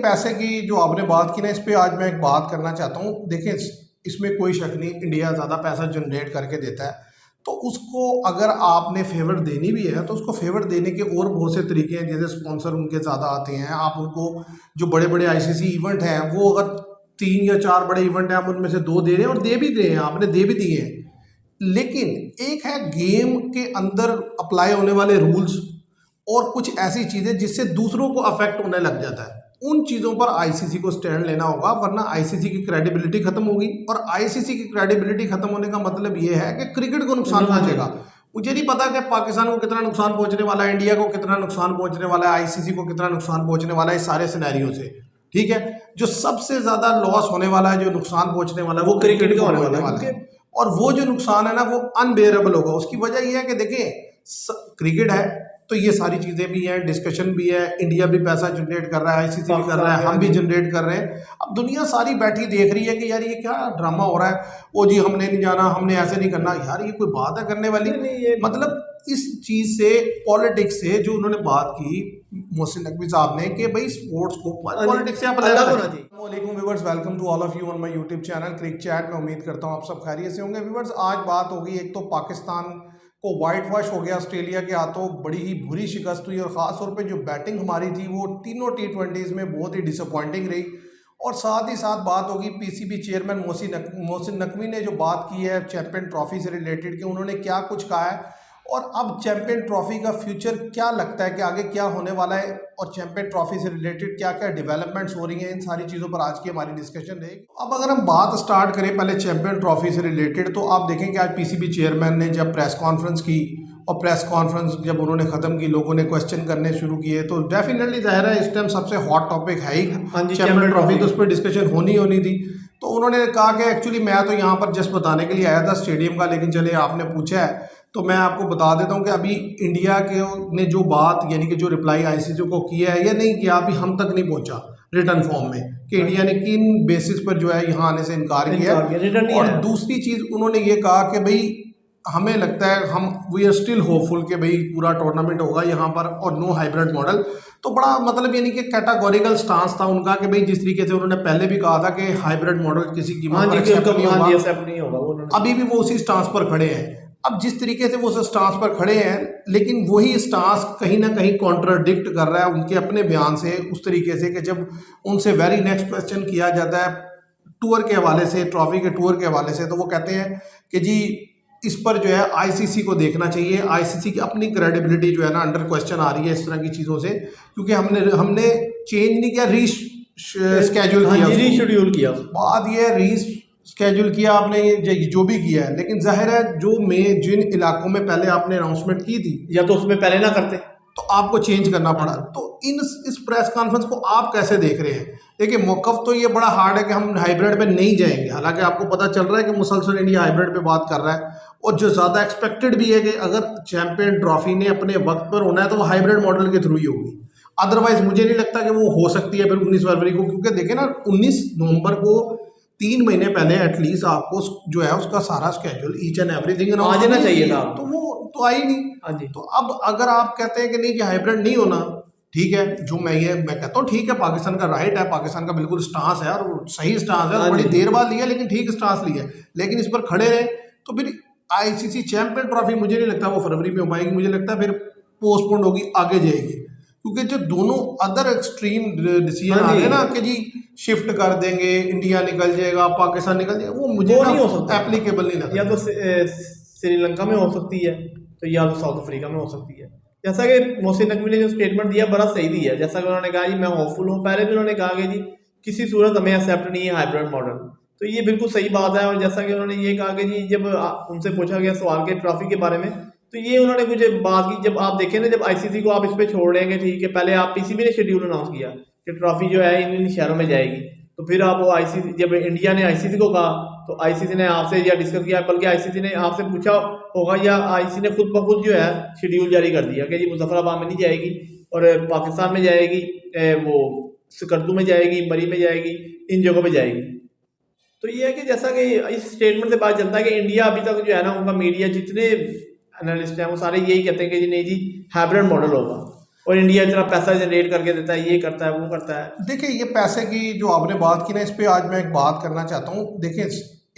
पैसे की जो आपने बात की ना, इस पे आज मैं एक बात करना चाहता हूँ। देखें, इसमें कोई शक नहीं, इंडिया ज़्यादा पैसा जनरेट करके देता है, तो उसको अगर आपने फेवर देनी भी है तो उसको फेवर देने के और बहुत से तरीके हैं। जैसे स्पॉन्सर उनके ज़्यादा आते हैं, आप उनको जो बड़े बड़े आईसीसी इवेंट हैं, वो अगर 3 या 4 बड़े इवेंट हैं, आप उनमें से 2 दे रहे हैं और दे भी दे हैं, आपने दे भी दिए हैं। लेकिन एक है गेम के अंदर अप्लाई होने वाले रूल्स और कुछ ऐसी चीज़ें जिससे दूसरों को अफेक्ट होने लग जाता है। उन चीज़ों पर आईसीसी को स्टैंड लेना होगा, वरना आईसीसी की क्रेडिबिलिटी खत्म होगी। और आईसीसी की क्रेडिबिलिटी खत्म होने का मतलब ये है कि क्रिकेट को नुकसान पहुंचेगा। मुझे नहीं पता कि पाकिस्तान को कितना नुकसान पहुंचने वाला है, इंडिया को कितना नुकसान पहुंचने वाला है, आईसीसी को कितना नुकसान पहुंचने वाला है इस सारे सिनेरियो से। ठीक है, जो सबसे ज्यादा लॉस होने वाला है, जो नुकसान पहुंचने वाला है, वो क्रिकेट को होने वाला है। और वो जो नुकसान है ना, वो अनबेरेबल होगा। उसकी वजह यह है कि देखिए, क्रिकेट है तो ये सारी चीज़ें भी हैं, डिस्कशन भी है, इंडिया भी पैसा जनरेट कर रहा है, आईसीसी भी कर रहा है, हम भी जनरेट कर रहे हैं। अब दुनिया सारी बैठी देख रही है कि यार ये क्या ड्रामा हो रहा है, वो जी हमने नहीं जाना, हमने ऐसे नहीं करना। यार ये कोई बात है करने वाली? मतलब इस चीज़ से, पॉलिटिक्स से, जो उन्होंने बात की मोहसिन नकवी साहब ने, कि भाई स्पोर्ट्स को पॉलिटिक्स से आप अलग होना चाहिए। अस्सलामुअलैकुम viewers, welcome to all of you on my YouTube channel Crick Chat. मैं उम्मीद करता हूँ आप सब खैरियत से होंगे। व्यूअर्स, आज बात होगी, एक तो पाकिस्तान को वाइट वॉश हो गया ऑस्ट्रेलिया के हाथों, बड़ी ही बुरी शिकस्त हुई, और ख़ास तौर पे जो बैटिंग हमारी थी वो तीनों T20s में बहुत ही डिसअपॉइंटिंग रही। और साथ ही साथ बात होगी पीसीबी चेयरमैन मोहसिन नकवी ने जो बात की है चैंपियन ट्रॉफी से रिलेटेड, कि उन्होंने क्या कुछ कहा है, और अब चैंपियन ट्रॉफी का फ्यूचर क्या लगता है कि आगे क्या होने वाला है, और चैंपियन ट्रॉफी से रिलेटेड क्या क्या डेवलपमेंट्स हो रही हैं। इन सारी चीज़ों पर आज की हमारी डिस्कशन रहेगी। अब अगर हम बात स्टार्ट करें पहले चैंपियन ट्रॉफी से रिलेटेड, तो आप देखें कि आज पीसीबी चेयरमैन ने जब प्रेस कॉन्फ्रेंस की, और प्रेस कॉन्फ्रेंस जब उन्होंने ख़त्म की, लोगों ने क्वेश्चन करने शुरू किए, तो डेफिनेटली जाहिर है इस टाइम सबसे हॉट टॉपिक है ही चैंपियन ट्रॉफी, तो उस पर डिस्कशन होनी थी। तो उन्होंने कहा कि एक्चुअली मैं तो यहाँ पर जस्ट बताने के लिए आया था स्टेडियम का, लेकिन चले आपने पूछा है तो मैं आपको बता देता हूँ कि अभी इंडिया के ने जो बात, यानी कि जो रिप्लाई आईसीसी को किया है या नहीं किया, अभी हम तक नहीं पहुंचा रिटर्न फॉर्म में, कि इंडिया ने किन बेसिस पर जो है यहाँ आने से इनकार किया। और दूसरी चीज़ उन्होंने ये कहा कि भाई हमें लगता है, वी आर स्टिल होपफुल कि भाई पूरा टूर्नामेंट होगा यहाँ पर, और नो हाइब्रिड मॉडल। तो बड़ा मतलब यानी कि कैटेगोरिकल स्टांस था उनका, कि भाई जिस तरीके से उन्होंने पहले भी कहा था कि हाइब्रिड मॉडल किसी कीमत पर एक्सेप्ट नहीं होगा, अभी भी वो उसी स्टांस पर खड़े हैं। अब जिस तरीके से वो उस स्टांस पर खड़े हैं, लेकिन वही स्टांस कहीं ना कहीं कॉन्ट्राडिक्ट कर रहा है उनके अपने बयान से, उस तरीके से कि जब उनसे वेरी नेक्स्ट क्वेश्चन किया जाता है टूर के हवाले से, ट्रॉफी के टूर के हवाले से, तो वो कहते हैं कि जी इस पर जो है आईसीसी को देखना चाहिए, आईसीसी की अपनी क्रेडिबिलिटी जो है ना अंडर क्वेश्चन आ रही है इस तरह की चीज़ों से, क्योंकि हमने चेंज नहीं किया, रीशेड्यूल किया। बात ये स्केड्यूल किया आपने, ये जो भी किया है, लेकिन जाहिर है जो जिन इलाकों में पहले आपने अनाउंसमेंट की थी, या तो उसमें पहले ना करते तो आपको चेंज करना पड़ा। तो इस प्रेस कॉन्फ्रेंस को आप कैसे देख रहे हैं? देखिए, मौकफ तो ये बड़ा हार्ड है कि हम हाइब्रिड पे नहीं जाएंगे, हालांकि आपको पता चल रहा है कि मुसलसल इंडिया हाइब्रिड पे बात कर रहा है, और जो ज़्यादा एक्सपेक्टेड भी है कि अगर चैंपियन ट्रॉफी ने अपने वक्त पर होना है तो वो हाइब्रिड मॉडल के थ्रू ही होगी। अदरवाइज मुझे नहीं लगता कि वो हो सकती है फिर 19 फरवरी को, क्योंकि देखिए ना 19 नवंबर को 3 महीने पहले एटलीस्ट आपको जो है उसका सारा स्केड्यूल, ईच एंड एवरीथिंग आ जाना चाहिए था, तो वो तो आई नहीं। हाँ जी। तो अब अगर आप कहते हैं कि नहीं कि हाइब्रिड नहीं होना, ठीक है, जो मैं कहता हूँ ठीक है, पाकिस्तान का राइट है, पाकिस्तान का बिल्कुल स्टांस है, और सही स्टांस है, बड़ी देर बाद लिया लेकिन ठीक स्टांस लिया, लेकिन इस पर खड़े रहे। तो फिर आईसीसी चैंपियन ट्रॉफी मुझे नहीं लगता वो फरवरी में हो पाएगी, मुझे लगता है फिर पोस्टपोन्ड होगी, आगे जाएगी, क्योंकि जो दोनों अदर एक्सट्रीम डिसीजन आ रहे हैं ना कि जी शिफ्ट कर देंगे, इंडिया निकल जाएगा, पाकिस्तान निकल जाएगा, वो मुझे नहीं हो सकता, एप्लीकेबल नहीं लगता। या तो श्रीलंका में हो सकती है, तो या तो साउथ अफ्रीका में हो सकती है। जैसा कि मोहसिन नकवी ने जो स्टेटमेंट दिया बड़ा सही दिया, जैसा कि उन्होंने कहा जी मैं होपफुल हूँ, पहले भी उन्होंने कहा कि जी किसी सूरत हमें एक्सेप्ट नहीं है हाइब्रिड मॉडल, तो ये बिल्कुल सही बात है। और जैसा कि उन्होंने ये कहा कि जी जब उनसे पूछा गया सवाल के ट्रॉफी के बारे में, तो ये उन्होंने कुछ बात की, जब आप देखें ना, जब आईसीसी को आप इस पे छोड़ देंगे, ठीक है, पहले आप पीसीबी ने शेड्यूल अनाउंस किया कि ट्रॉफी जो है इन शहरों में जाएगी, तो फिर आप वो आईसीसी, जब इंडिया ने आईसीसी को कहा तो आईसीसी ने आपसे या डिस्कस किया, बल्कि आईसीसी ने आपसे पूछा होगा, या आईसीसी ने खुद ब खुद जो है शेड्यूल जारी कर दिया कि जी मुजफ्फराबाद में नहीं जाएगी, और पाकिस्तान में जाएगी, वो स्कर्दू में जाएगी, मरी में जाएगी, इन जगहों पर जाएगी। तो ये है कि जैसा कि इस स्टेटमेंट से पता चलता है कि इंडिया अभी तक जो है ना, उनका मीडिया जितने एनालिस्ट हैं वो सारे यही कहते हैं कि जी नहीं जी हाइब्रिड मॉडल होगा। और इंडिया इतना पैसा जनरेट करके देता है, ये करता है, वो करता है। देखिए ये पैसे की जो आपने बात की ना, इस पे आज मैं एक बात करना चाहता हूँ। देखिए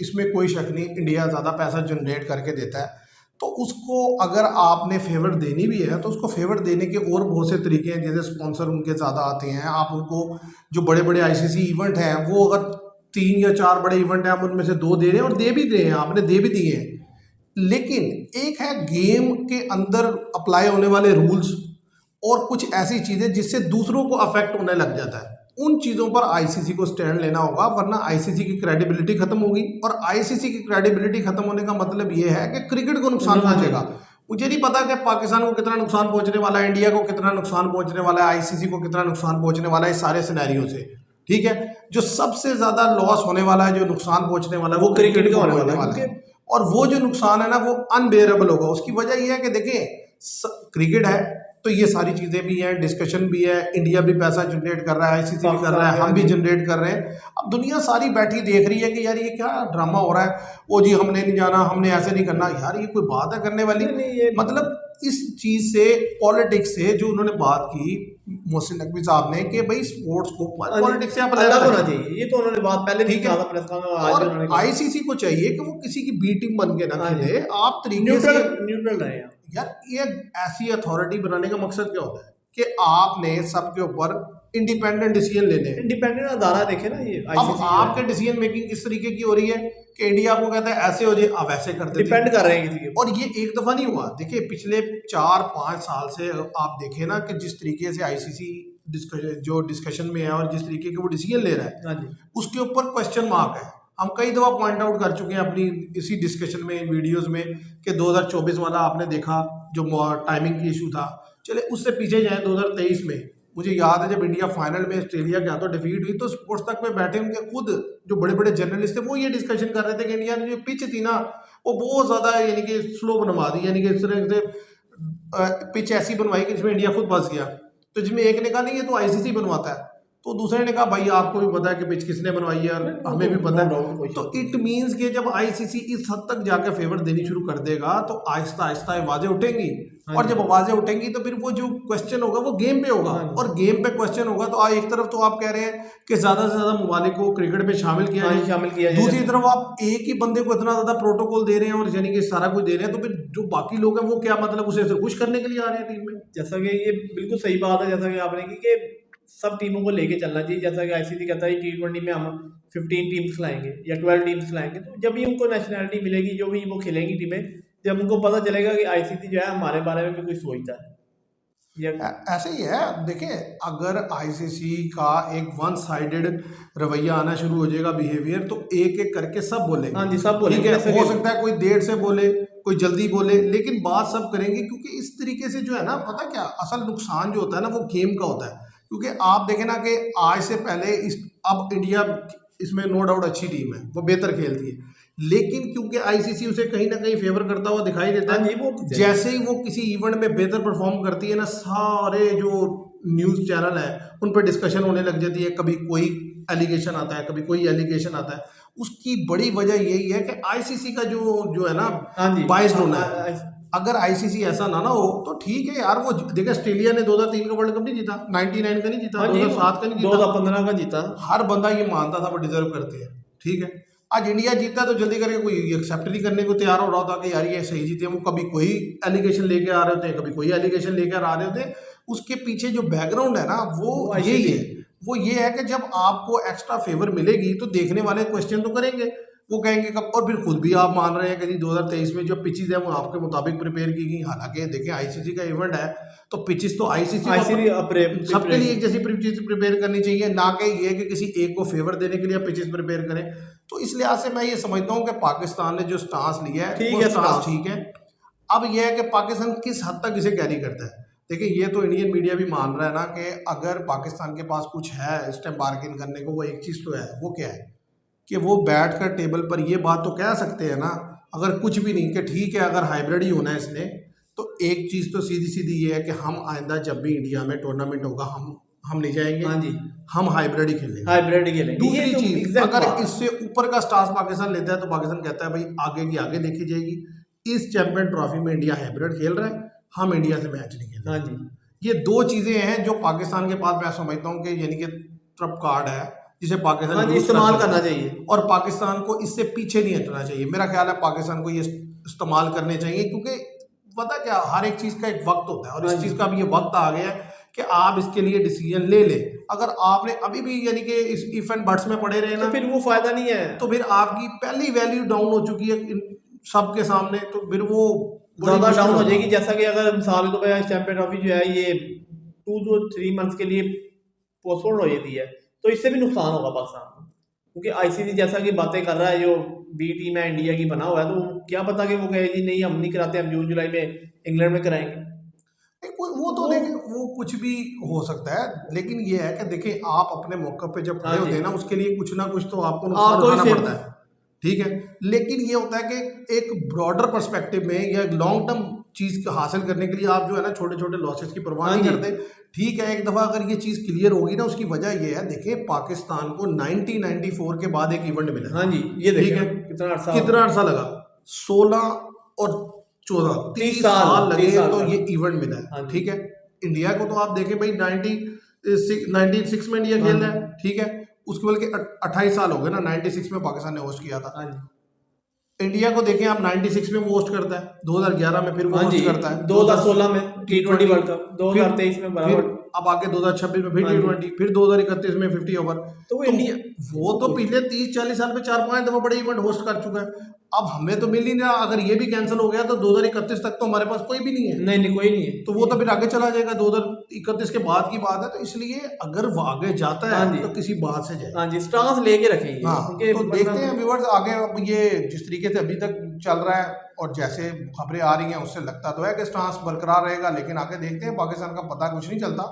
इसमें कोई शक नहीं, इंडिया ज़्यादा पैसा जनरेट करके देता है। तो उसको अगर आपने फेवर देनी भी है तो उसको फेवर देने के और बहुत से तरीके हैं, जैसे स्पॉन्सर उनके ज़्यादा आते हैं। आप उनको जो बड़े बड़े आईसीसी इवेंट हैं, वो अगर 3 या 4 बड़े इवेंट हैं, आप उनमें से 2 दे रहे हैं, और दे भी रहे हैं, आपने दे भी दिए हैं। लेकिन एक है गेम के अंदर अप्लाई होने वाले रूल्स, और कुछ ऐसी चीज़ें जिससे दूसरों को अफेक्ट होने लग जाता है। उन चीज़ों पर आईसीसी को स्टैंड लेना होगा, वरना आईसीसी की क्रेडिबिलिटी खत्म होगी। और आईसीसी की क्रेडिबिलिटी खत्म होने का मतलब ये है कि क्रिकेट को नुकसान पहुंचेगा। मुझे नहीं पता कि पाकिस्तान को कितना नुकसान पहुंचने वाला है, इंडिया को कितना नुकसान पहुंचने वाला है, आईसीसी को कितना नुकसान पहुंचने वाला है इस सारे सिनेरियो से। ठीक है, जो सबसे ज्यादा लॉस होने वाला है, जो नुकसान पहुंचने वाला है, वो क्रिकेट को होने वाला है। और वो जो नुकसान है ना, वो अनबेरेबल होगा। उसकी वजह यह है कि देखिए क्रिकेट है तो ये सारी चीज़ें भी हैं, डिस्कशन भी है, इंडिया भी पैसा जनरेट कर रहा है, आईसीसी भी कर रहा है, हम भी जनरेट कर रहे हैं। अब दुनिया सारी बैठी देख रही है कि यार ये क्या ड्रामा हो रहा है, वो जी हमने नहीं जाना, हमने ऐसे नहीं करना। यार ये कोई बात है करने वाली? मतलब इस चीज़ से, पॉलिटिक्स से जो उन्होंने बात की मोहसिन नकवी साहब ने, कि भाई स्पोर्ट्स को पॉलिटिक्स से आप अलग होना चाहिए, ये तो उन्होंने बात पहले भी कहा था प्रेस कॉन्फ्रेंस में, आज और आईसीसी को चाहिए कि वो किसी की बी टीम बन के ना खेले, आप तरीके से न्यूट्रल रहे। यार ये ऐसी अथॉरिटी बनाने का मकसद क्या होता है कि आपने सबके ऊपर इंडिपेंडेंट डिसीजन लेने हैं। इंडिपेंडेंट अदारा देखे ना ये अब आपके डिसीजन मेकिंग किस तरीके की हो रही है कि इंडिया को कहता है ऐसे हो जाए, आप वैसे करते डिपेंड कर रहे हैं किसी के। और ये एक दफा नहीं हुआ। देखिए पिछले 4-5 साल से आप देखें ना कि जिस तरीके से आईसीसी जो डिस्कशन में है और जिस तरीके के वो डिसीजन ले रहा है, उसके ऊपर क्वेश्चन मार्क है। हम कई दफ़ा पॉइंट आउट कर चुके हैं अपनी इसी डिस्कशन में, वीडियोस में, कि 2024 वाला आपने देखा जो टाइमिंग की इशू था। चले उससे पीछे जाए 2023 में, मुझे याद है जब इंडिया फाइनल में ऑस्ट्रेलिया के हाथों डिफीट हुई, तो स्पोर्ट्स तक में बैठे उनके खुद जो बड़े बड़े जर्नलिस्ट थे, वो ये डिस्कशन कर रहे थे कि इंडिया ने जो पिच थी ना, वो बहुत ज़्यादा यानी कि स्लो बनवा दी, यानी कि इस तरह से पिच ऐसी बनवाई कि जिसमें इंडिया खुद फंस गया। तो जिसमें एक ने कहा नहीं ये तो आईसीसी बनवाता है, तो दूसरे ने कहा भाई आपको भी पता है कि पिच किसने बनवाई है और हमें भी पता है। तो इट मींस कि जब आईसीसी इस हद तक जाकर फेवर देनी शुरू कर देगा तो आहिस्ता आहिस्ता आवाजें उठेंगी, और जब आवाजें उठेंगी तो फिर वो जो क्वेश्चन होगा वो गेम पे होगा, और गेम पे क्वेश्चन होगा। तो एक तरफ तो आप कह रहे हैं कि ज्यादा से ज्यादा ममालिक को क्रिकेट में शामिल किया जाए, दूसरी तरफ आप एक ही बंदे को इतना ज्यादा प्रोटोकॉल दे रहे हैं और यानी कि सारा कुछ दे रहे हैं, तो फिर जो बाकी लोग हैं वो क्या मतलब उसे खुश करने के लिए आ रहे हैं टीम में। जैसा कि ये बिल्कुल सही बात है, जैसा कि आपने की कि सब टीमों को लेके चलना चाहिए। जैसा कि आईसीसी कहता है T20 में हम 15 टीम्स खिलाएंगे या 12 टीम्स खिलाएंगे, तो जब भी उनको नेशनलिटी मिलेगी, जो भी वो खेलेंगी टीमें, जब उनको पता चलेगा कि आईसीसी जो है हमारे बारे में भी कुछ सोचता है। ऐसे ही है। देखिए अगर आईसीसी का एक वन साइडेड रवैया आना शुरू हो जाएगा, बिहेवियर, तो एक एक करके सब बोलेंगे। हाँ जी, सब बोलेंगे। हो सकता है कोई देर से बोले, कोई जल्दी बोले, लेकिन बात सब करेंगे, क्योंकि इस तरीके से जो है ना, पता क्या असल नुकसान जो होता है ना, वो गेम का होता है। क्योंकि आप देखें ना कि आज से पहले अब इंडिया इसमें नो डाउट अच्छी टीम है, वो बेहतर खेलती है, लेकिन क्योंकि आईसीसी उसे कहीं ना कहीं फेवर करता हुआ दिखाई देता है, वो जैसे ही वो किसी इवेंट में बेहतर परफॉर्म करती है ना, सारे जो न्यूज़ चैनल है उन पर डिस्कशन होने लग जाती है। कभी कोई एलिगेशन आता है, कभी कोई एलिगेशन आता है। उसकी बड़ी वजह यही है कि आईसीसी का जो है ना, बाइस्ड होना है। अगर आईसीसी ऐसा ना हो तो ठीक है यार, वो देखिए ऑस्ट्रेलिया ने 2003 का वर्ल्ड कप नहीं जीता, 99 का नहीं जीता, 2007 का नहीं जीता, 2015 का जीता। हर बंदा ये मानता था वो डिजर्व करते हैं। ठीक है, आज इंडिया जीता तो जल्दी करके कोई एक्सेप्ट नहीं करने को तैयार हो रहा था कि यार ये सही जीते। वो कभी कोई एलिगेशन लेके आ रहे होते हैं, कभी कोई एलिगेशन लेकर आ रहे होते हैं। उसके पीछे जो बैकग्राउंड है ना, वो यही है। वो ये है कि जब आपको एक्स्ट्रा फेवर मिलेगी तो देखने वाले क्वेश्चन तो करेंगे, वो कहेंगे कब। और फिर खुद भी आप मान रहे हैं कि 2023 में जो पिचेस है वो आपके मुताबिक प्रिपेयर की गई। हालांकि देखें आईसीसी का इवेंट है तो पिचेस तो आईसीसी सबके लिए एक जैसी पिचेस प्रिपेयर करनी चाहिए, ना कि ये कि किसी एक को फेवर देने के लिए पिचेस प्रिपेयर करें। तो इस लिहाज से मैं ये समझता हूँ कि पाकिस्तान ने जो स्टांस लिया है वो स्टांस ठीक है। अब यह है कि पाकिस्तान किस हद तक इसे कैरी करता है। देखिए ये तो इंडियन मीडिया भी मान रहा है ना कि अगर पाकिस्तान के पास कुछ है इस टाइम बार्गेन करने को, वो एक चीज़ तो है। वो क्या है कि वो बैठकर टेबल पर ये बात तो कह सकते हैं ना, अगर कुछ भी नहीं, कि ठीक है अगर हाइब्रिड ही होना है इसने, तो एक चीज़ तो सीधी सीधी ये है कि हम आइंदा जब भी इंडिया में टूर्नामेंट होगा हम नहीं जाएंगे। हाँ जी, हम हाइब्रिड ही खेलेंगे, हाइब्रिड ही खेलेंगे। दूसरी चीज़, अगर इससे ऊपर का स्टांस पाकिस्तान लेता है तो पाकिस्तान कहता है भाई आगे की आगे देखी जाएगी। इस चैंपियन ट्रॉफी में इंडिया हाइब्रिड खेल रहा है, हम इंडिया से मैच नहीं खेल रहे। हाँ जी, ये दो चीज़ें हैं जो पाकिस्तान के पास मैं समझता हूँ कि यानी कि ट्रम्प कार्ड है जिसे पाकिस्तान हाँ जी, यूज़ कर इस्तेमाल सकता करना है चाहिए। और पाकिस्तान को इससे पीछे नहीं हटना चाहिए। मेरा ख्याल है पाकिस्तान को ये इस्तेमाल करने चाहिए, क्योंकि पता क्या, हर एक चीज़ का एक वक्त होता है और हाँ इस जी। चीज़ का भी ये वक्त आ गया है कि आप इसके लिए डिसीजन ले लें। अगर आपने अभी भी यानी कि इस इफ एंड बट्स में पड़े रहे तो ना, फिर वो फायदा नहीं है। तो फिर आपकी पहली वैल्यू डाउन हो चुकी है सबके सामने, तो फिर वो बड़ी ज़्यादा मुश्किल डाउन हो होगा। जाएगी। जैसा कि अगर मिसाल के तौर पर चैंपियन ट्रॉफी जो है ये 2 to 3 मंथ्स के लिए पोस्टपोन हो जाती है, तो इससे भी नुकसान होगा पाकिस्तान को, क्योंकि आईसीसी जैसा कि बातें कर रहा है, जो बी टीम है इंडिया की बना हुआ है, तो क्या पता कि वो कहे जी नहीं हम नहीं कराते, हम जून जुलाई में इंग्लैंड में कराएंगे। नहीं, वो तो तो वो देखें, वो कुछ भी हो सकता है, लेकिन ये है कि देखें आप अपने मौके पे जब हाँ खड़े जी, होते हैं ना, उसके लिए कुछ ना कुछ तो आपको नुकसान आपको भी उठाना फिर पड़ता है। ठीक है, लेकिन ये होता है कि एक ब्रॉडर पर्सपेक्टिव में या लॉन्ग टर्म चीज़ को हासिल करने के लिए आप जो है ना छोटे छोटे लॉसेस की परवाह हाँ नहीं जी, करते। ठीक है, एक दफ़ा अगर ये चीज़ क्लियर होगी ना, उसकी वजह ये है, देखिए पाकिस्तान को 1994 के बाद एक इवेंट मिला। हाँ जी, ये ठीक देखें है, ना कितना अरसा हो कितना गया। अरसा लगा, 16 और 14 30 30 साल, साल 30 लगे साल तो का। ये इवेंट मिला है। हाँ जी, ठीक है, इंडिया को तो आप देखें भाई 96 में इंडिया हाँ खेल जी, रहा है। ठीक है, उसके बल्कि 28 साल हो गए ना, 96 में पाकिस्तान ने होस्ट किया था। हाँ जी, इंडिया को देखें आप, 96 में वो होस्ट करता है, 2011 में फिर वो हाँ जी, होस्ट करता है, 2016 में T T20 twenty, world cup, फिर 2023 में फिर बराबर। अब आगे 2026 में फिर हाँ टी जी, ट्वेंटी, फिर 2031 में 50 ओवर। तो वो तो इंडिया वो तो पिछले 30-40 साल में 4-5 दफा बड़े इवेंट होस्ट कर चुका है। अब हमें तो मिल ही नहीं रहा, अगर ये भी कैंसिल हो गया तो 2031 तक तो हमारे पास कोई भी नहीं है। नहीं नहीं कोई नहीं तो वो तो है। फिर आगे चला जाएगा, 2031 के बाद की बात है। तो इसलिए अगर वो आगे जाता हाँ है जी, तो किसी बात से जाए। हाँ जी, स्टांस लेके रखें ये, हाँ, क्योंकि तो देखते हैं मतलब व्यूअर्स आगे। अब ये जिस तरीके से अभी तक चल रहा है और जैसे खबरें आ रही हैं, उससे लगता तो है कि स्टांस बरकरार रहेगा, लेकिन आगे देखते हैं, पाकिस्तान का पता कुछ नहीं चलता।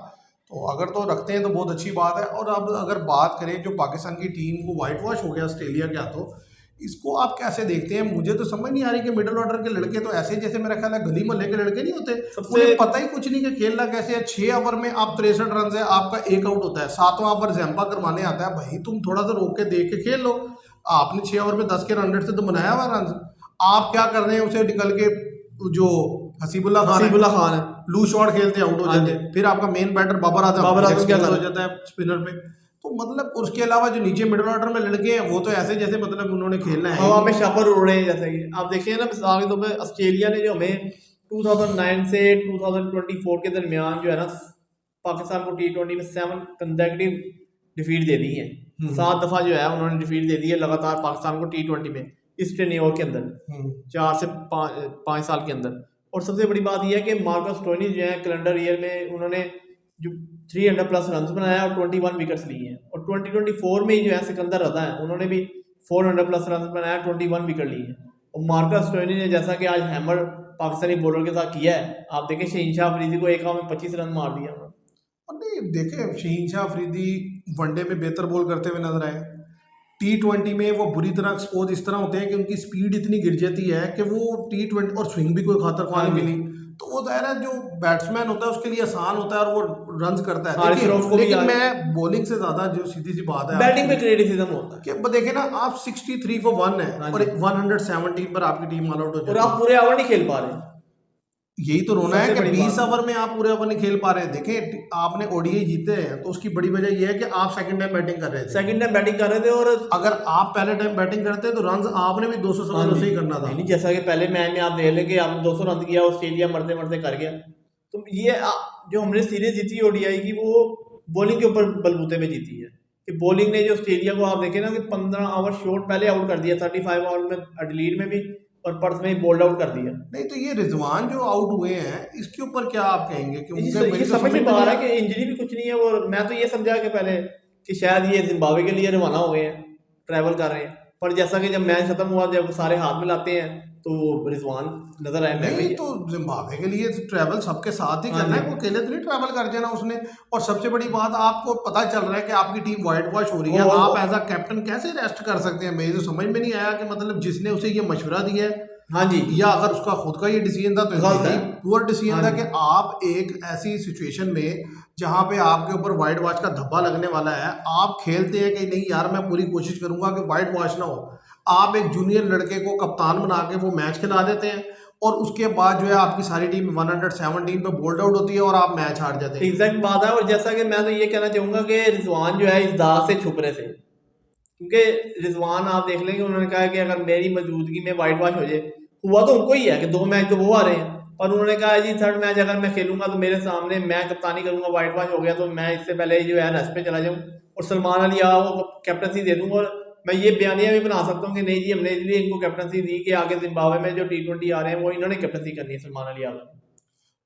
तो अगर तो रखते हैं तो बहुत अच्छी बात है। और अब अगर बात करें जो पाकिस्तान की टीम को वाइट वॉश हो गया ऑस्ट्रेलिया के हाथों, इसको आप कैसे देखते हैं? मुझे तो समझ नहीं आ रही कि मिडिल ऑर्डर के लड़के तो ऐसे जैसे मेरा ख्याल है गली मोहल्ले के लड़के नहीं होते, सबसे उन्हें पता ही कुछ नहीं कि खेलना कैसे है। 6 ओवर में आप 63 रन है, आपका एक आउट होता है, 7वां ओवर जैम्पा करवाने आता है। भाई तुम थोड़ा सा रोक के देख के खेल लो। आपने 6 ओवर में 10 के 100 से तो बनाया हुआ रन, आप क्या कर रहे हैं? उसे निकल के जो हसीबुल्ला खान है, हसीबुल्ला खान है। लू शॉट खेलते हैं, आउट हो हाँ जाते जी, हैं। फिर आपका मेन बैटर बाबर आजम बाबर आजम क्या एक्सपोज कर हो रहे हैं? जाता है स्पिनर पे। तो मतलब उसके अलावा जो नीचे मिडिल ऑर्डर में लड़के हैं वो तो ऐसे जैसे मतलब उन्होंने खेलना है ही हवा में नहीं। शापर उड़ रहे हैं। जैसे कि आप देखिए ना, मिसाल के तौर पे ऑस्ट्रेलिया ने जो हमें 2009 से 2024 के दरमियान जो है ना पाकिस्तान को T20 में 7 कंसेक्यूटिव डिफीट दे दी है। 7 दफ़ा जो है उन्होंने डिफीट दे दी है लगातार पाकिस्तान को T20 में, इस टेन्योर के अंदर, 4 से 5 साल के अंदर। और सबसे बड़ी बात यह है कि मार्कस स्टोइनिस जो है कैलेंडर ईयर में उन्होंने जो 300 प्लस रन बनाया और 21 विकेट्स लिए हैं। और 2024 में ही जो है सिकंदर रजा है, उन्होंने भी 400 प्लस रन बनाया, 21 विकेट लिए हैं। और मार्कस स्टोइनिस ने जैसा कि आज हैमर पाकिस्तानी बॉलर के साथ किया है, आप देखें शहीन शाह अफरीदी को एक ओवर में 25 रन मार दिया उन्होंने। और नहीं देखे, शहीन शाह अफरीदी वनडे में बेहतर बॉल करते हुए नजर आए। T20 में वो बुरी तरह एक्सपोज इस तरह होते हैं कि उनकी स्पीड इतनी गिर जाती है कि वो T20 और स्विंग भी कोई खातर ख्वाह हाँ नहीं जी, मिली। तो वो दायरा जो बैट्समैन होता है उसके लिए आसान होता है और वो रन्स करता है। हारिस रऊफ देखिए, को भी लेकिन आज मैं बॉलिंग से ज़्यादा जो सीधी सी बात है बैटिंग आपकी पे क्रिटिसिज्म होता है। कि देखे ना, आप 63 for 1 है हाँ और जी, 117 पर आपकी टीम ऑल आउट हो और जाती आप है। पूरे ओवर नहीं खेल पा रहे, यही तो रोना है सबसे कि बड़ी 20 बात। ओवर में आप पूरे ओवर नहीं खेल पा रहे हैं। देखें, आपने ओडीआई जीते हैं तो उसकी बड़ी वजह यह है कि आप सेकंड टाइम बैटिंग कर रहे थे। सेकंड टाइम बैटिंग कर रहे थे और अगर आप पहले टाइम बैटिंग करते तो रन आपने भी 200 हाँ सवा 200 जी, ही करना था। नहीं नहीं, जैसा कि पहले मैच में आप देख लें कि आपने 200 रन किया, ऑस्ट्रेलिया मरते मरते कर गया। तो ये जो हमने सीरीज जीती ओडीआई की, वो बॉलिंग के ऊपर बलबूते पे जीती है। कि बॉलिंग ने जो ऑस्ट्रेलिया को, आप देखें ना कि 15 ओवर शॉट पहले आउट कर दिया, 35 ओवर में एडिलेड में भी और पर्थ में भी बोल्ड आउट कर दिया। नहीं तो ये रिजवान जो आउट हुए हैं इसके ऊपर क्या आप कहेंगे? क्योंकि ये मेरी तो समझ नहीं में पा नहीं रहा आया। है कि इंजरी भी कुछ नहीं है। और मैं तो ये समझा कि पहले कि शायद ये जिम्बाब्वे के लिए रवाना हो गए हैं, ट्रैवल कर रहे हैं। पर जैसा कि जब मैच खत्म हुआ, जब सारे हाथ में लाते हैं तो रिजवान नजर आए। मैं नहीं भी तो जिम्बाब्वे के लिए ट्रैवल सबके साथ ही हाँ करना जी, है, वो अकेले तो नहीं ट्रैवल कर जाना उसने। और सबसे बड़ी बात, आपको पता चल रहा है कि आपकी टीम वाइट वॉश हो रही है, आप एज अ कैप्टन कैसे रेस्ट कर सकते हैं? मेरी तो समझ में नहीं आया कि मतलब जिसने उसे ये मशवरा दिया है, हाँ जी, या अगर उसका खुद का ये डिसीजन था तो गलत है। यही पुअर डिसीजन हाँ था जी, कि आप एक ऐसी सिचुएशन में जहां पे आपके ऊपर वाइट वॉश का धब्बा लगने वाला है, आप खेलते हैं कि नहीं यार मैं पूरी कोशिश करूंगा कि वाइट वॉश ना हो। आप एक जूनियर लड़के को कप्तान बना के वो मैच खिला देते हैं और उसके बाद जो है आपकी सारी टीम 117 पे बोल्ड आउट होती है और आप मैच हार जाते हैं। एग्जैक्ट बात है। और जैसा कि मैं तो ये कहना चाहूँगा कि रिजवान जो है इस दाग से छुप रहे थे, क्योंकि रिजवान आप देख लेंगे उन्होंने कहा कि अगर मेरी मौजूदगी में वाइट वॉश हो जाए, हुआ तो उनको ही है कि 2 मैच तो वो आ रहे हैं, और उन्होंने कहा जी 3rd मैच अगर मैं खेलूंगा तो मेरे सामने मैं कप्तानी करूंगा, वाइट वॉश हो गया तो मैं इससे पहले जो है रेस्ट पे चला जाऊँ और सलमान अली वो कैप्टनसी दे दूंगा। और मैं ये बयानिया भी बना सकता हूँ कि नहीं जी हमने इसलिए इनको कैप्टनसी दी कि आगे जिम्बाब्वे में जो T20 आ रहे हैं वो इन्होंने कैप्टनसी करनी है सलमान अली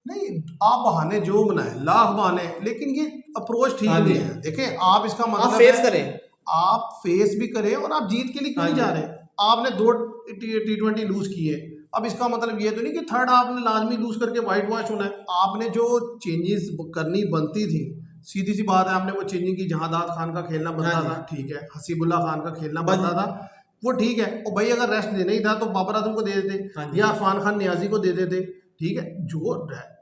नहीं, आप बहाने जो बनाए लाख बहाने, लेकिन ये अप्रोच ठीक हाँ नहीं जी। है। देखें आप इसका आप मतलब फेस है, करें। आप फेस भी करें और आप जीत के लिए क्यों हाँ नहीं जी। जा रहे। आपने 2 T20 लूज किए, अब इसका मतलब ये तो नहीं कि 3rd आपने लाजमी लूज करके वाइट वॉश होना है। आपने जो चेंजेस करनी बनती थी, सीधी सी बात है, आपने वो चेंजिंग की, जहादात खान का खेलना हाँ बनता जी। था, ठीक है, हसीबुल्ला खान का खेलना बस बनता था, वो ठीक है। और भाई अगर रेस्ट देना ही था तो बाबर आजम को दे हाँ देते जी। या इरफान खान नियाजी को दे देते, ठीक है। जो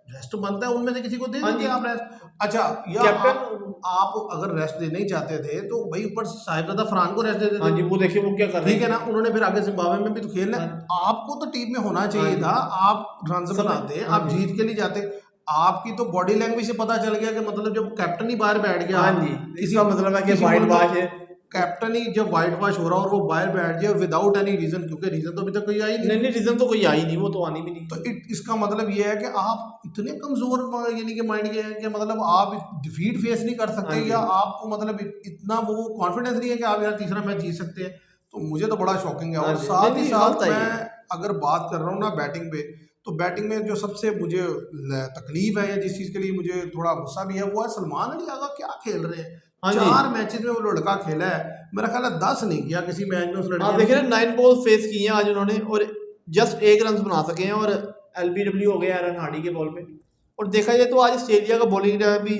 रेस्ट बनता है उनमें से किसी को दे हाँ देते जी। आप रेस्ट। अच्छा, या कैप्टन। आप अगर रेस्ट देना ही चाहते थे तो भाई ऊपर साहिबजादा फरहान को रेस्ट दे हाँ देते, जी, वो देखिए वो क्या कर रहे ठीक है ना। हैं। उन्होंने फिर आगे जिम्बाब्वे में भी तो खेलना है, हाँ आपको तो टीम में होना हाँ चाहिए जी। था, आप रन समय। बनाते, हाँ आप जी। जीत के लिए जाते। आपकी तो बॉडी लैंग्वेज से पता चल गया कि मतलब जब कैप्टन ही बाहर बैठ गया, हाँ जी, किसी इसका मतलब है कि किसी वाइट मुल्क वॉश का है। कैप्टन ही जब वाइट वॉश हो रहा और वो बाहर बैठ जाए विदाउट एनी रीजन, क्योंकि रीजन तो अभी तक कोई आई नहीं, नहीं नहीं, रीजन तो कोई आई नहीं, वो तो आनी भी नहीं। तो इसका मतलब ये है कि आप इतने कमजोर यानी कि माइंड के हैं कि मतलब आप डिफीट फेस नहीं कर हाँ सकते, जी। या आपको मतलब इतना वो कॉन्फिडेंस नहीं है कि आप यार तीसरा मैच जीत सकते हैं। तो मुझे तो बड़ा शॉकिंग है। हाँ और जी, नहीं साथ ही नहीं, साथ गलत है मैं ये। अगर बात कर रहा हूँ ना बैटिंग पे, तो बैटिंग में जो सबसे मुझे तकलीफ है या जिस चीज़ के लिए मुझे थोड़ा गुस्सा भी है, वो है सलमान अली आगा क्या खेल रहे हैं। हाँ जी। 4 मैचेस में वो लड़का खेला है, मेरा ख्याल है 10 नहीं किया किसी मैच में उस आप लड़के देखिए ने। ना 9 बॉल फेस किए हैं आज उन्होंने और जस्ट 1 रन बना सके हैं, और LBW हो गया एरन हार्डी के बॉल पे। और देखा जाए तो आज ऑस्ट्रेलिया का बॉलिंग भी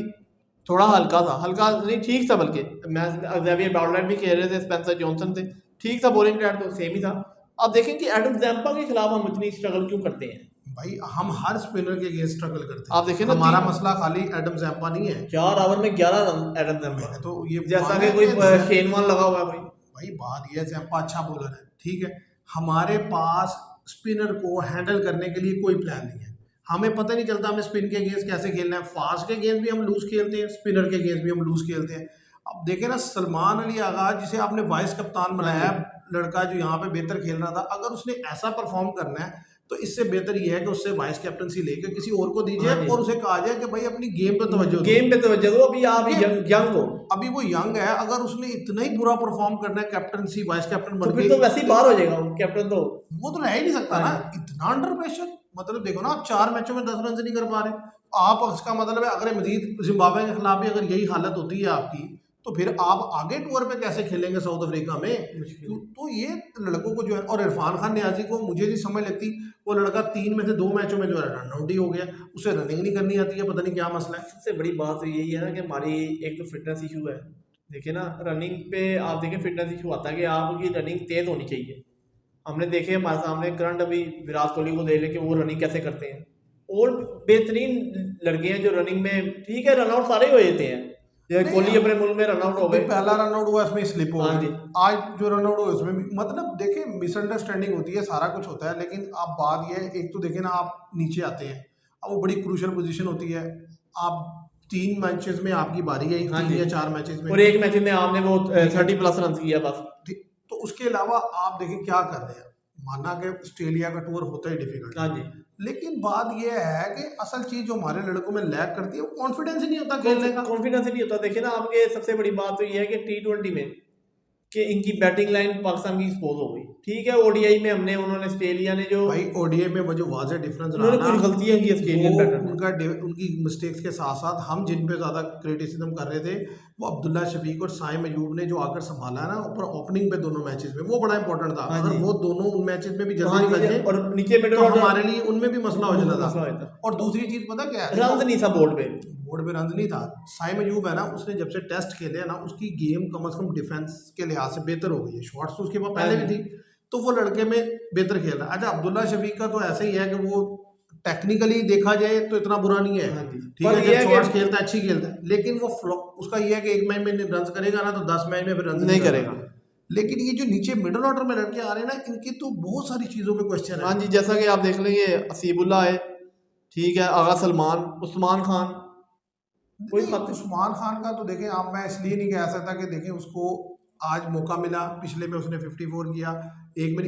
थोड़ा हल्का था, हल्का नहीं ठीक था, बल्कि मैच अजेवियर बाउलर भी खेल रहे थे, स्पेंसर जॉनसन थे, ठीक था, बॉलिंग रेट तो सेम ही था। आप देखें कि एडम जैम्पा के खिलाफ हम इतनी स्ट्रगल क्यों करते हैं। भाई हम हर स्पिनर के अगेंस्ट स्ट्रगल करते आप हैं, देखें ना हमारा मसला खाली एडम जैम्पा नहीं है। 4 ओवर में 11 रन एडम जैम्पा, मैंने तो ये जैसा माना कि है कोई कि शेनवान लगा हुआ है भाई। भाई बात ये है जैम्पा अच्छा बॉलर है, ठीक है, हमारे पास स्पिनर को हैंडल करने के लिए कोई प्लान नहीं है। हमें पता नहीं चलता हमें स्पिन के अगेंस्ट कैसे खेलना है, फास्ट के गेंद भी हम लूज खेलते हैं, स्पिनर के गेंद भी हम लूज खेलते हैं। अब देखें ना सलमान अली आगा जिसे आपने वाइस कप्तान हाँ बनाया जी। है, लड़का जो यहाँ पे बेहतर खेल रहा था, अगर उसने ऐसा परफॉर्म करना है तो इससे बेहतर ये है कि उससे वाइस कैप्टनसी लेकर किसी और को दीजिए हाँ जी। और उसे कहा जाए कि भाई अपनी गेम पे तवज्जो दो। गेम पे तवज्जो दो, अभी आप क्योंकि यंग हो, अभी वो यंग है, अगर उसने इतना ही बुरा परफॉर्म करना है कैप्टनसी वाइस कैप्टन तो बन फिर के, तो वैसे ही बाहर हो जाएगा वो कैप्टन तो। वो तो रह ही नहीं सकता हाँ ना जी। इतना अंडर प्रेशर। मतलब देखो ना, आप 4 मैचों में 10 रन नहीं कर पा रहे, आप इसका मतलब है अगर मजीद जिम्बाब्वे के खिलाफ भी अगर यही हालत होती है आपकी, तो फिर आप आगे टूर पे कैसे खेलेंगे साउथ अफ्रीका में। तो ये लड़कों को जो है, और इरफान खान नियाजी को मुझे नहीं समझ लगती, वो लड़का 3 में से 2 मैचों में जो है रन आउट ही हो गया, उसे रनिंग नहीं करनी आती है, पता नहीं क्या मसला है। सबसे बड़ी बात तो यही है ना कि हमारी एक तो फिटनेस इशू है। देखिए ना रनिंग पे आप देखें फिटनेस इशू आता है कि आपकी रनिंग तेज़ होनी चाहिए। हमने देखे हमारे सामने करंट अभी विराट कोहली को दे लें कि वो रनिंग कैसे करते हैं, और बेहतरीन लड़के हैं जो रनिंग में, ठीक है, रनआउट सारे हो जाते हैं, जैसे नहीं, कोहली अपने मुल्क में रनआउट हो जो गए। पहला रन आउट हुआ इसमें स्लिप हो हाँ गई, जी। आज जो रन आउट हुआ उसमें भी मतलब देखिए मिसअंडरस्टैंडिंग होती है, सारा कुछ होता है, लेकिन आप बात ये है, एक तो देखिए ना आप नीचे आते हैं, अब वो बड़ी क्रूशल पोजीशन होती है, आप 3 मैचेस में आपकी बारी आई, हाँ 3 जी। या 4 मैचेस में, और एक मैच में आपने वो 30+ रन किया बस। ठीक। तो उसके अलावा आप देखिए क्या कर रहे हैं, माना कि ऑस्ट्रेलिया का टूर होता ही डिफिकल्ट हाँ है, जी। लेकिन बात यह है कि असल चीज जो हमारे लड़कों में लैक करती है वो कॉन्फिडेंस ही नहीं होता खेलने का। कॉन्फिडेंस ही नहीं होता। देखिए ना आपके सबसे बड़ी बात तो ये है कि T20 में कि इनकी बैटिंग लाइन पाकिस्तान की एक्सपोज हो गई, ठीक है। ODI में हमने उन्होंने ऑस्ट्रेलिया ने जो भाई ओडीआई में वो जो वाज़ेह डिफरेंस रहा उन्होंने ना, कुछ गलतियां की ऑस्ट्रेलियन वो बैटर ने। उनकी मिस्टेक्स के साथ साथ हम जिन पे ज़्यादा क्रिटिसिज्म कर रहे थे, वो अब्दुल्ला शफीक और साइम अयूब ने जो आकर संभाला है ना ऊपर ओपनिंग पे दोनों मैचेस में, वो बड़ा इंपॉर्टेंट था। हाँ अगर जी। वो दोनों उन मैचेस में भी तो जल्दी हाँ निकल जी, जाए और नीचे मिडल तो ऑर्डर हमारे लिए उनमें भी मसला हो जाता मसला था। होता, और दूसरी चीज़ पता क्या है, रन नहीं था बोर्ड पे। बोर्ड पे रन नहीं था। साइम अयूब है ना, उसने जब से टेस्ट खेले है ना, उसकी गेम कम से कम डिफेंस के लिहाज से बेहतर हो गई है, शॉट्स तो उसके पास पहले भी थी, तो वो लड़के में बेहतर खेल रहा है। अच्छा अब्दुल्ला शफीक का तो ऐसे ही है कि वो टेक्निकली देखा जाए तो इतना बुरा नहीं है, हाँ जी। ठीक पर है, ये जब है शॉट्स कि खेलता है अच्छी खेलता है, लेकिन वो उसका ये है कि एक मैच में रन करेगा ना तो 10 मैच में फिर रन नहीं करेगा। लेकिन ये जो नीचे मिडिल ऑर्डर में लड़के आ रहे हैं ना, इनकी तो बहुत सारी चीज़ों पे क्वेश्चन है। हाँ जी, जैसा कि आप देख लेंगे असीबुल्ला है, ठीक है, आगा सलमान, उस्मान खान, कोई नहीं, खत उस्मान खान का तो देखें आप, मैं इसलिए नहीं कह सकता कि देखें उसको आज मौका मिला, पिछले में उसने 54 किया, एक में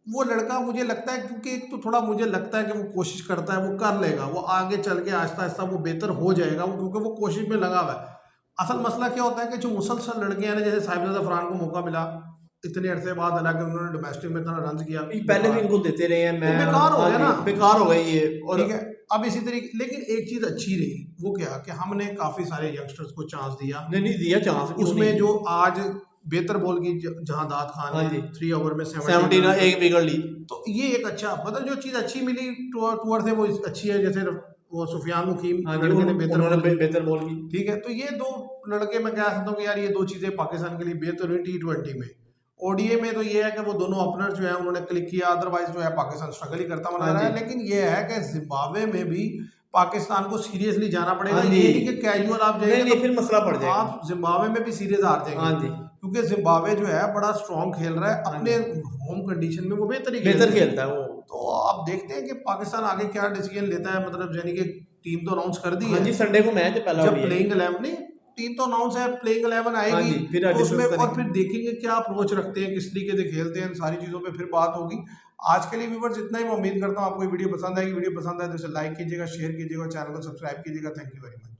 वो लड़का मुझे लगता है, क्योंकि एक तो थोड़ा मुझे लगता है कि वो कोशिश करता है, वो कर लेगा, वो आगे चल के आहिस्ता आहिस्ता वो बेहतर हो जाएगा, वो क्योंकि वो कोशिश में लगा हुआ है। असल मसला क्या होता है कि जो मुसलसल लड़के हैं ना, जैसे साहिबजादा फरहान को मौका मिला इतने अरसे बाद, हालांकि उन्होंने डोमेस्टिक में इतना रन किया, पहले भी इनको देते रहे हैं, वो मैं बेकार हो हाँ गया जी, ना। बेकार हो गई ये। और ठीक है, अब इसी तरीके, लेकिन एक चीज़ अच्छी रही, वो क्या कि हमने काफ़ी सारे यंगस्टर्स को चांस दिया, नहीं नहीं दिया चांस, क्यों उसमें नहीं। जो आज बेहतर बॉल की जहां दाद खान हाँ ने जी, 3 ओवर में 70 17 ना रन, एक विकेट ली। तो ये एक अच्छा, मतलब जो चीज़ अच्छी मिली टूअर से वो अच्छी है, जैसे वो सुफियान मुकीम हाँ जी, लड़के ने बेहतर उन्होंने बॉल की। बेहतर बॉल की। ठीक है, तो ये दो लड़के मैं कह सकता हूँ कि यार ये दो चीज़ें पाकिस्तान के लिए बेहतर हुई T20 में। ओडीए में तो ये है कि वो दोनों ओपनर जो है उन्होंने क्लिक किया, अदरवाइज जो है पाकिस्तान स्ट्रगल ही करता हुआ हाँ नजर जी, आया। लेकिन ये है कि जिम्बाब्वे में भी पाकिस्तान को सीरियसली जाना पड़ेगा, हाँ ये जी, नहीं कि कैजुअल आप नहीं जाएंगे नहीं तो फिर मसला पड़ जाएगा। आप जिम्बाब्वे में भी सीरीज हार हाँ जाएंगे, जी, क्योंकि जिम्बाब्वे जो है बड़ा स्ट्रॉन्ग खेल रहा है, हाँ अपने जी, होम कंडीशन में वो बेहतर ही खेल बेहतर रहे हैं। खेलता है वो। तो आप देखते हैं कि पाकिस्तान आगे क्या डिसीजन लेता है, मतलब यानी कि टीम तो अनाउंस कर दी हाँ है, जी, संडे को मैच है पहला जब ओडीआई। प्लेइंग 11 नहीं, टीम तो अनाउंस है, प्लेइंग 11 हाँ आएगी, जी, फिर तो उसमें डिस्कस और करेंगे। फिर देखेंगे क्या अप्रोच रखते हैं, किस तरीके से खेलते हैं, सारी चीज़ों पे फिर बात होगी। आज के लिए व्यूवर्स इतना ही, मैं उम्मीद करता हूँ आपको ये वीडियो पसंद आएगी। वीडियो पसंद आए तो इसे लाइक कीजिएगा, शेयर कीजिएगा, चैनल को सब्सक्राइब कीजिएगा। Thank you very much.